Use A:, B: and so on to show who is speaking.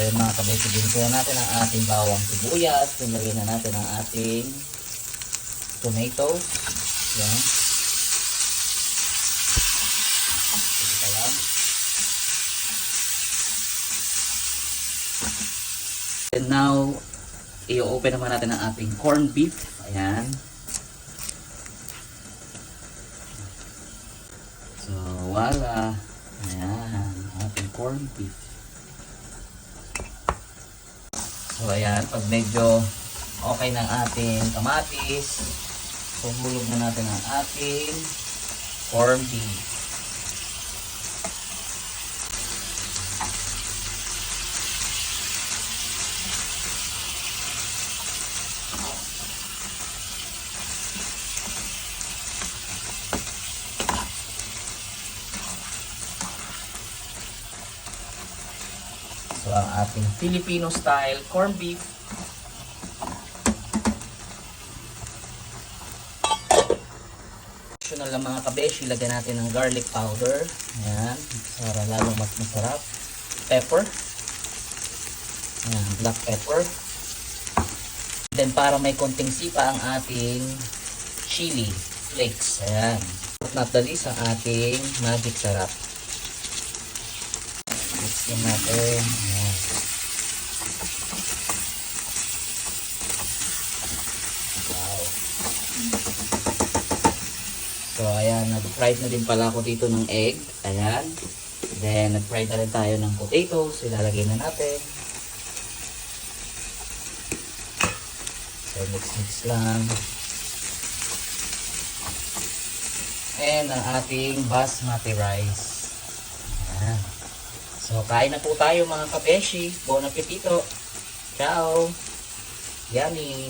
A: yun mga kabesi, ginisa natin ang ating bawang sibuyas. Pinagyan na natin ang ating tomatoes. Yan. Ito lang. And now, i-open naman natin ang ating corned beef. Ayan. So, wala. Ayan, ating corned beef. So, ayan, pag medyo okay ng ating kamatis, humulog na natin ang ating corned beef. So, ang ating Filipino style corned beef. Optional lang mga kabeshi, lagyan natin ng garlic powder. Ayan, para lalong mas masarap. Pepper. Ayan, black pepper. Then, para may konting sipa ang ating chili flakes. Ayan. Not the least, ang ating magic sarap. Mixin natin. Ayan. Wow. So, ayan. Nag-fried na din pala ako dito ng egg. Ayan. Then, nag-fried na rin tayo ng potatoes. Ilalagay na natin. So, mix-mix lang. And, ang ating basmati rice. Ayan. So, kain na po tayo mga kabeshi. Bon appetito. Ciao. Yummy.